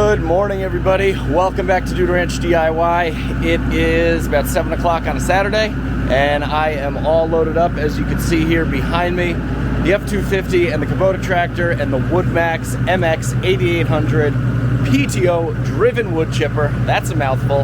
Good morning, everybody. Welcome back to Dude Ranch DIY. It is about 7 o'clock on a Saturday, and I am all loaded up, as you can see here behind me. The F-250 and the Kubota tractor and the WoodMaxx MX 8800 PTO driven wood chipper. That's a mouthful.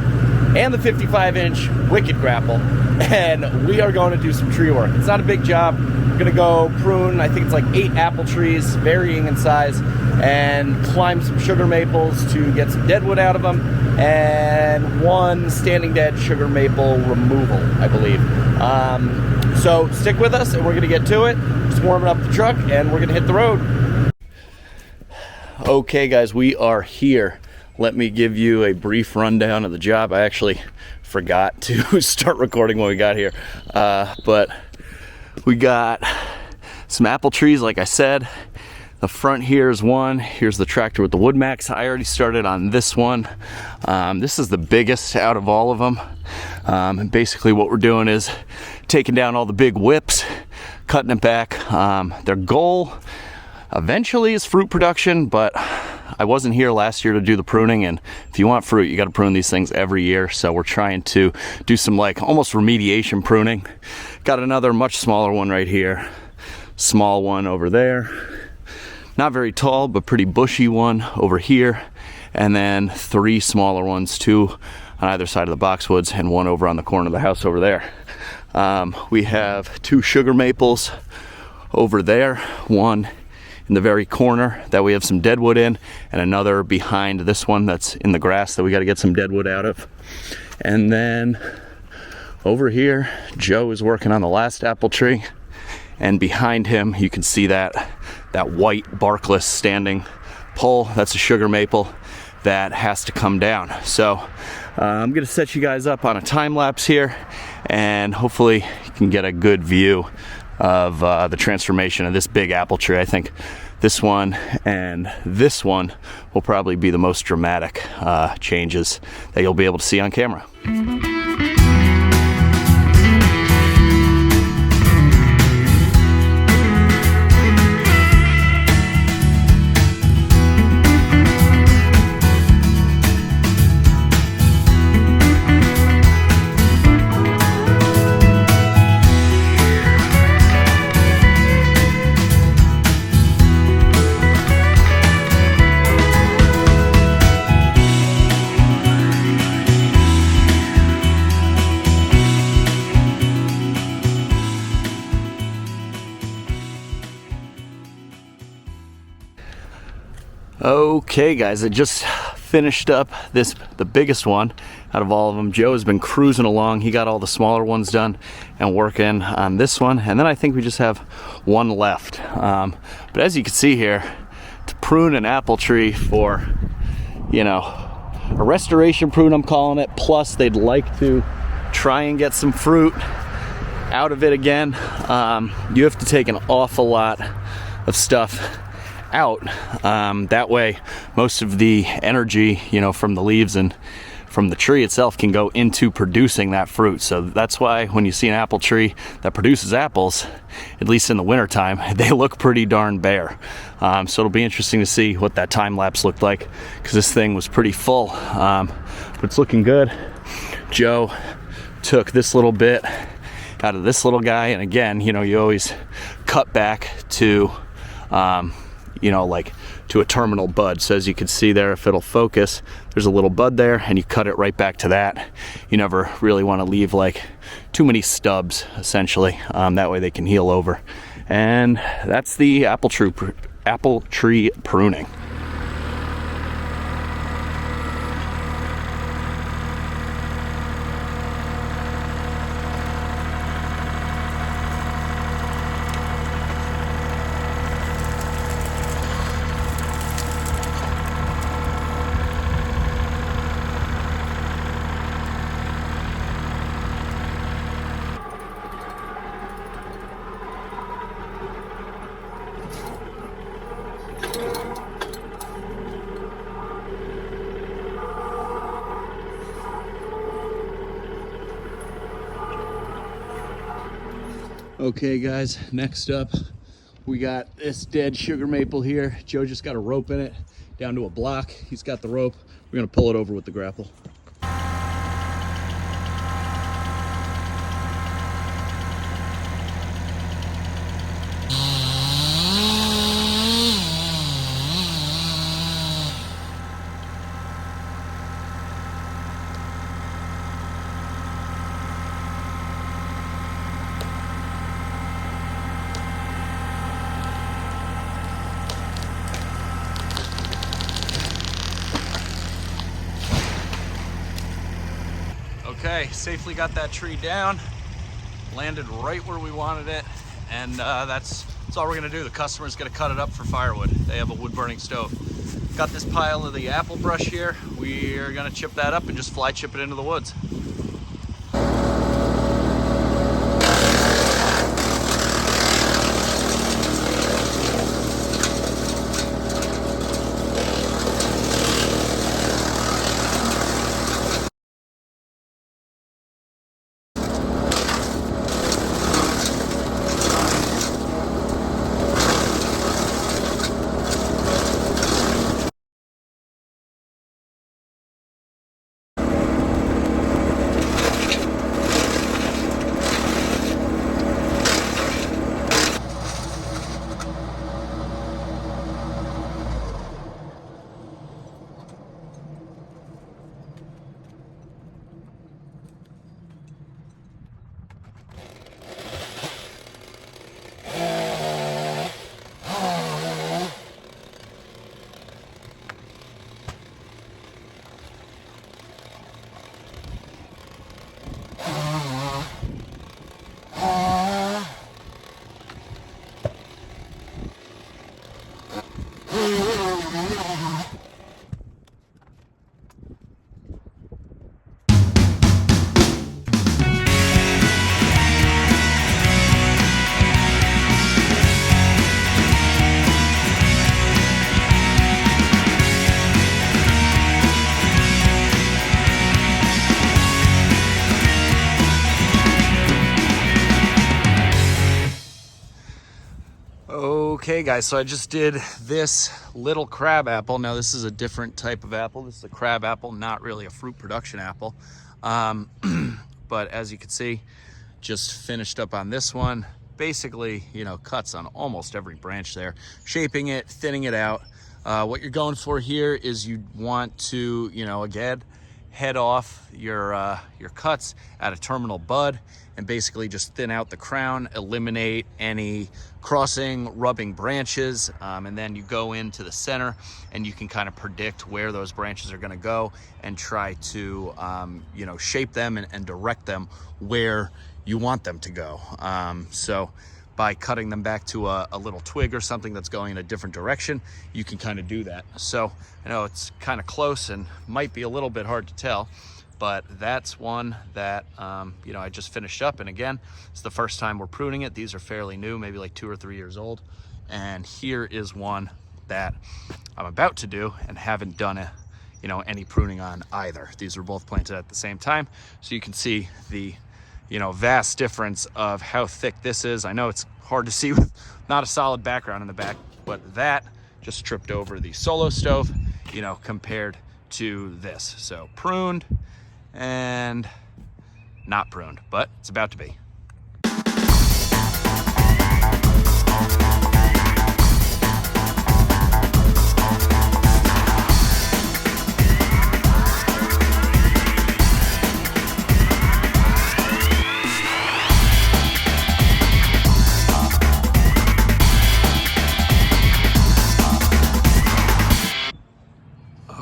And the 55-inch Wicked Grapple. And we are going to do some tree work. It's not a big job. We're going to go prune, I think it's like 8 apple trees, varying in size, and climb some sugar maples to get some deadwood out of them, and 1 standing dead sugar maple removal, I believe. So stick with us, and we're going to get to it. Just warming up the truck, and we're going to hit the road. Okay, guys, we are here. Let me give you a brief rundown of the job. I actually forgot to start recording when we got here, but we got some apple trees, like I said. The front here is one. Here's the tractor with the WoodMaxx. I already started on this one. This is the biggest out of all of them. And basically what we're doing is taking down all the big whips, cutting it back. Their goal eventually is fruit production, but I wasn't here last year to do the pruning, and if you want fruit, you got to prune these things every year. So we're trying to do some like almost remediation pruning. Got another much smaller one right here, small one over there, not very tall but pretty bushy one over here, and then 3 smaller ones, 2 on either side of the boxwoods and 1 over on the corner of the house over there. We have 2 sugar maples over there, 1 in the very corner that we have some deadwood in, and another behind this one that's in the grass that we got to get some deadwood out of. And then over here, Joe is working on the last apple tree, and behind him you can see that white barkless standing pole. That's a sugar maple that has to come down. So I'm gonna set you guys up on a time lapse here, and hopefully you can get a good view of the transformation of this big apple tree. I think this one and this one will probably be the most dramatic changes that you'll be able to see on camera. Okay, guys, I just finished up the biggest one out of all of them. Joe has been cruising along. He got all the smaller ones done and working on this one, and then I think we just have 1 left. But as you can see here, to prune an apple tree for, you know, a restoration prune, I'm calling it, plus they'd like to try and get some fruit out of it again, you have to take an awful lot of stuff out. That way most of the energy, you know, from the leaves and from the tree itself can go into producing that fruit. So that's why when you see an apple tree that produces apples, at least in the wintertime, they look pretty darn bare. So it'll be interesting to see what that time lapse looked like, because this thing was pretty full, but it's looking good. Joe took this little bit out of this little guy, and again, you know, you always cut back to you know, like to a terminal bud. So as you can see there, if it'll focus, there's a little bud there, and you cut it right back to that. You never really want to leave like too many stubs, essentially. That way they can heal over. And that's the apple tree pruning. Okay guys, next up we got this dead sugar maple here. Joe just got a rope in it, down to a block. He's got the rope. We're gonna pull it over with the grapple. Okay, safely got that tree down, landed right where we wanted it, and that's all we're gonna do. The customer's gonna cut it up for firewood. They have a wood burning stove. Got this pile of the apple brush here. We're gonna chip that up and just fly chip it into the woods. Okay guys, so I just did this little crab apple. Now this is a different type of apple. This is a crab apple, not really a fruit production apple. But as you can see, just finished up on this one. Basically, you know, cuts on almost every branch there. Shaping it, thinning it out. What you're going for here is you want to, you know, again, head off your cuts at a terminal bud and basically just thin out the crown, eliminate any crossing, rubbing branches, and then you go into the center and you can kind of predict where those branches are gonna go and try to, you know, shape them and direct them where you want them to go. So by cutting them back to a little twig or something that's going in a different direction, you can kind of do that. So I know it's kind of close and might be a little bit hard to tell, but that's one that, you know, I just finished up. And again, it's the first time we're pruning it. These are fairly new, maybe like 2 or 3 years old. And here is one that I'm about to do and haven't done it, you know, any pruning on either. These were both planted at the same time. So you can see the, you know, vast difference of how thick this is. I know it's hard to see with not a solid background in the back, but that just tripped over the solo stove, you know, compared to this. So pruned and not pruned, but it's about to be.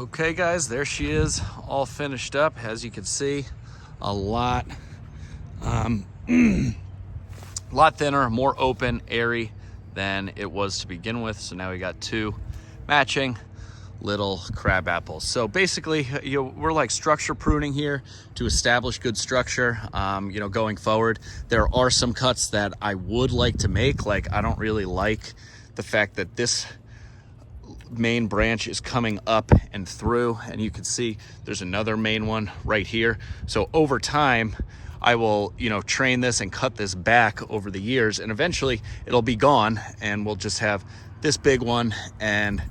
Okay guys, there she is, all finished up. As you can see, a lot thinner, more open, airy than it was to begin with. So now we got 2 matching little crab apples. So basically, you know, we're like structure pruning here to establish good structure, you know, going forward. There are some cuts that I would like to make. Like, I don't really like the fact that this main branch is coming up and through, and you can see there's another main one right here. So over time, I will, you know, train this and cut this back over the years, and eventually it'll be gone and we'll just have this big one and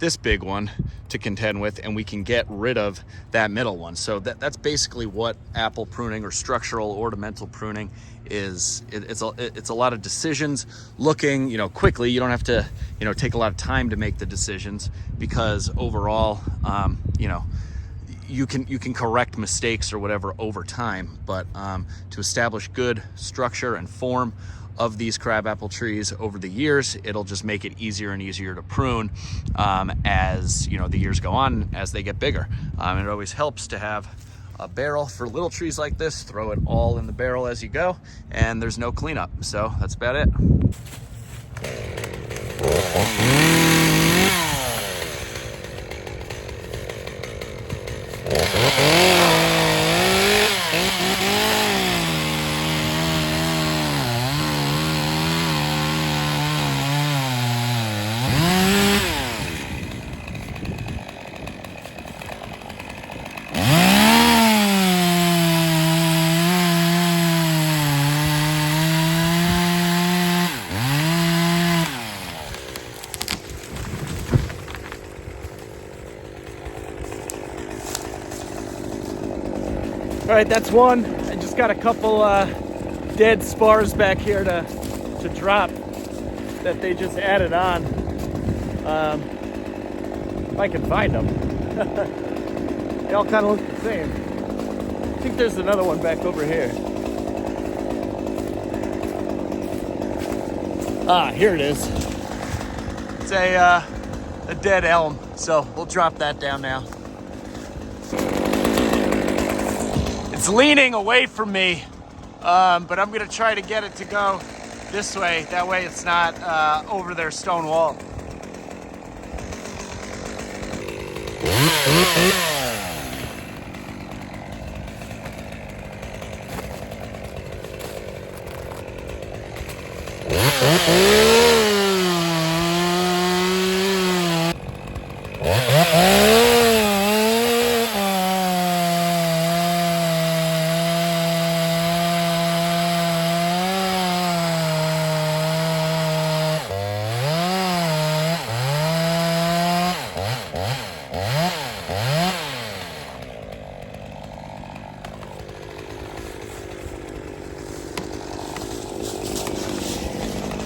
this big one to contend with, and we can get rid of that middle one. So that's basically what apple pruning or structural ornamental pruning is. It's a lot of decisions, looking, you know, quickly. You don't have to, you know, take a lot of time to make the decisions, because overall, you know, you can correct mistakes or whatever over time, but to establish good structure and form of these crabapple trees over the years, it'll just make it easier and easier to prune as, you know, the years go on, as they get bigger. And it always helps to have a barrel for little trees like this. Throw it all in the barrel as you go, and there's no cleanup. So that's about it. All right, that's one. I just got a couple dead spars back here to drop that they just added on. If I can find them. They all kind of look the same. I think there's another one back over here. Ah, here it is. It's a dead elm, so we'll drop that down now. It's leaning away from me, but I'm gonna try to get it to go this way. That way it's not over their stone wall.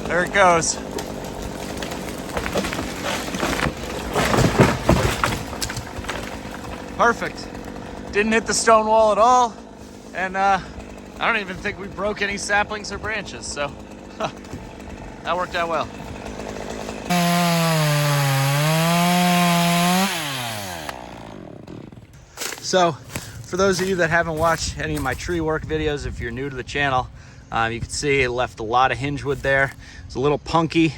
There it goes. Perfect. Didn't hit the stone wall at all, and I don't even think we broke any saplings or branches, so that worked out well. So, for those of you that haven't watched any of my tree work videos, if you're new to the channel, you can see it left a lot of hinge wood there. It's a little punky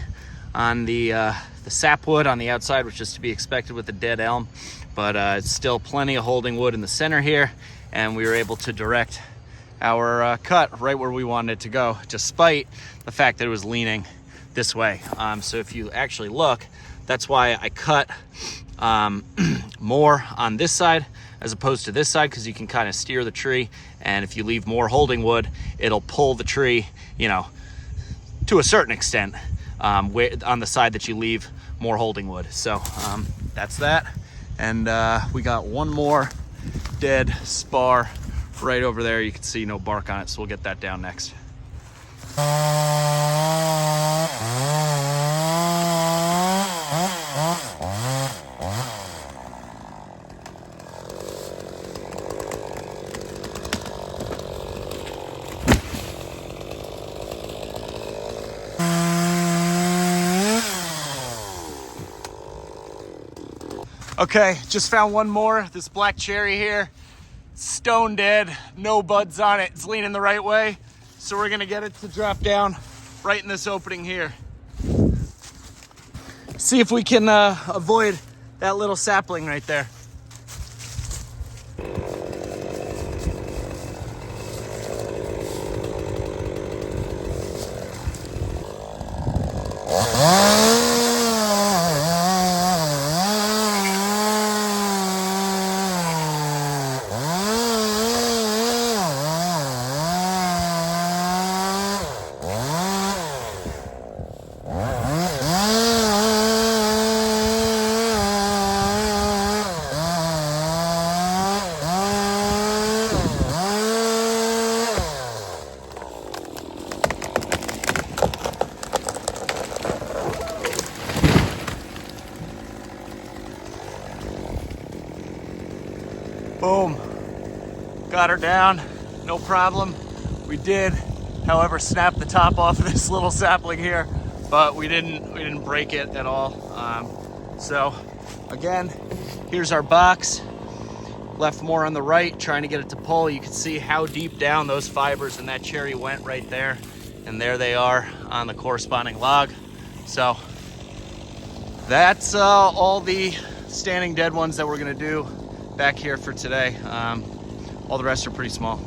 on the sapwood on the outside, which is to be expected with a dead elm, but it's still plenty of holding wood in the center here, and we were able to direct our cut right where we wanted it to go, despite the fact that it was leaning this way. So if you actually look, that's why I cut more on this side as opposed to this side, because you can kind of steer the tree, and if you leave more holding wood, it'll pull the tree, you know, to a certain extent, on the side that you leave more holding wood. So that's that, and we got one more dead spar right over there. You can see no bark on it, so we'll get that down next. Okay, just found one more. This black cherry here, stone dead, no buds on it. It's leaning the right way, so we're gonna get it to drop down right in this opening here. See if we can avoid that little sapling right there. Boom. Got her down, no problem. We did, however, snap the top off of this little sapling here, but we didn't break it at all. So again, here's our box. Left more on the right, trying to get it to pull. You can see how deep down those fibers in that cherry went right there. And there they are on the corresponding log. So that's all the standing dead ones that we're gonna do back here for today. All the rest are pretty small.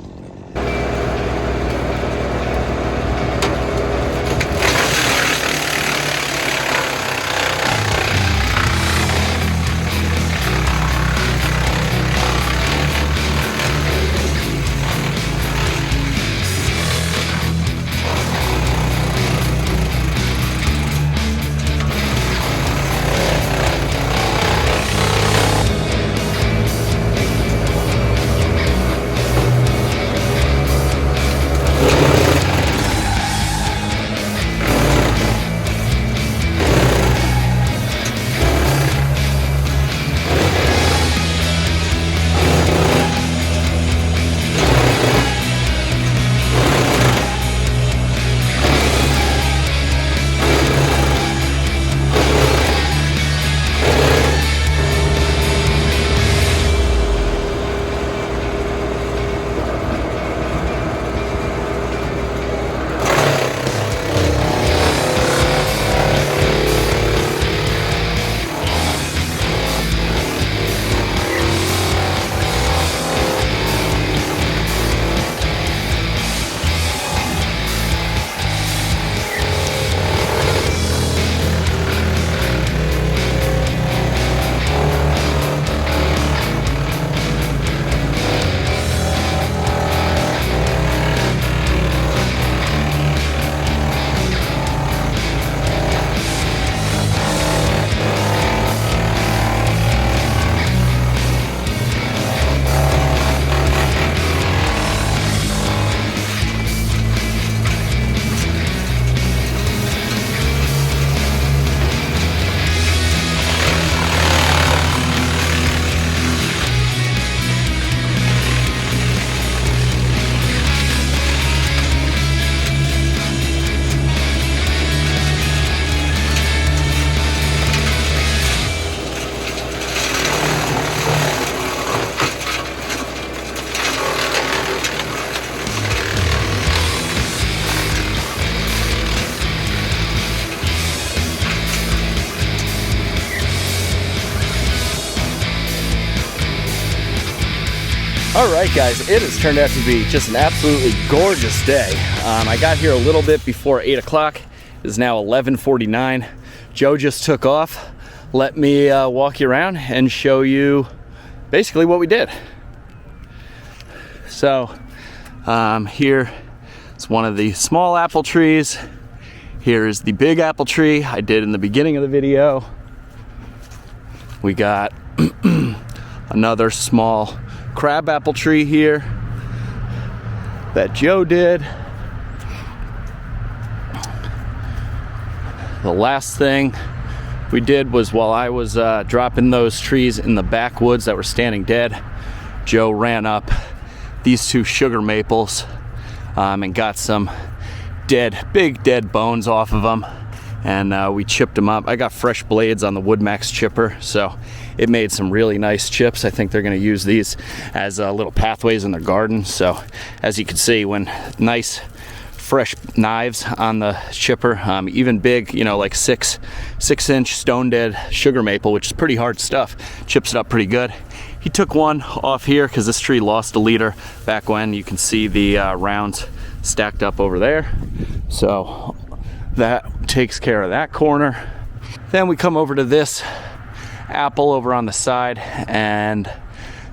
All right, guys, it has turned out to be just an absolutely gorgeous day. I got here a little bit before 8 o'clock. It is now 11:49. Joe just took off. Let me walk you around and show you basically what we did. So here is one of the small apple trees. Here is the big apple tree I did in the beginning of the video. We got another small crab apple tree here that Joe did. The last thing we did was while I was dropping those trees in the backwoods that were standing dead, Joe ran up these two sugar maples and got some big dead bones off of them, and we chipped them up. I got fresh blades on the WoodMaxx chipper, so it made some really nice chips. I think they're going to use these as little pathways in their garden. So as you can see, when nice fresh knives on the chipper, even big, like 6-inch stone dead sugar maple, which is pretty hard stuff, chips it up pretty good. He took one off here because this tree lost a leader back when. You can see the rounds stacked up over there. So that takes care of that corner. Then we come over to this apple over on the side, and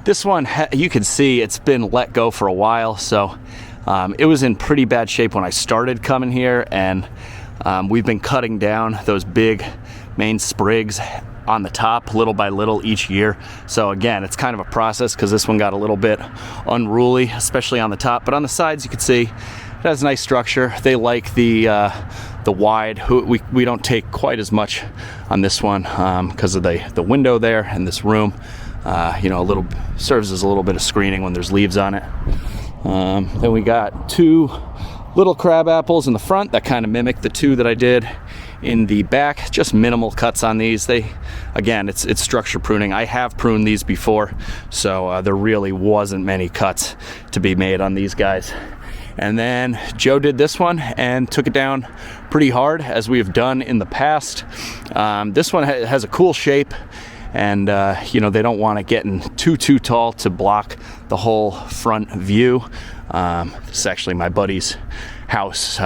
this one, you can see it's been let go for a while. So it was in pretty bad shape when I started coming here, and we've been cutting down those big main sprigs on the top little by little each year. So again, it's kind of a process because this one got a little bit unruly, especially on the top, but on the sides you can see it has a nice structure. They like the wide. We don't take quite as much on this one because of the window there and this room. you know, serves as a little bit of screening when there's leaves on it. Then we got 2 little crab apples in the front that kind of mimic the 2 that I did in the back. Just minimal cuts on these. Again, it's structure pruning. I have pruned these before, so there really wasn't many cuts to be made on these guys. And then Joe did this one and took it down pretty hard, as we have done in the past. This one has a cool shape, and you know, they don't want it getting too tall to block the whole front view. This is actually my buddy's house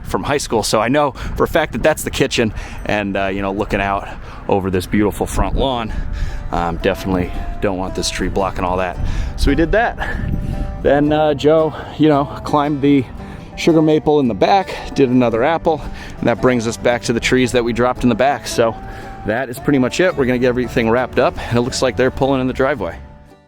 from high school, so I know for a fact that that's the kitchen, and you know, looking out over this beautiful front lawn, definitely don't want this tree blocking all that. So we did that. Then Joe, you know, climbed the sugar maple in the back, did another apple, and that brings us back to the trees that we dropped in the back. So that is pretty much it. We're gonna get everything wrapped up, and it looks like they're pulling in the driveway.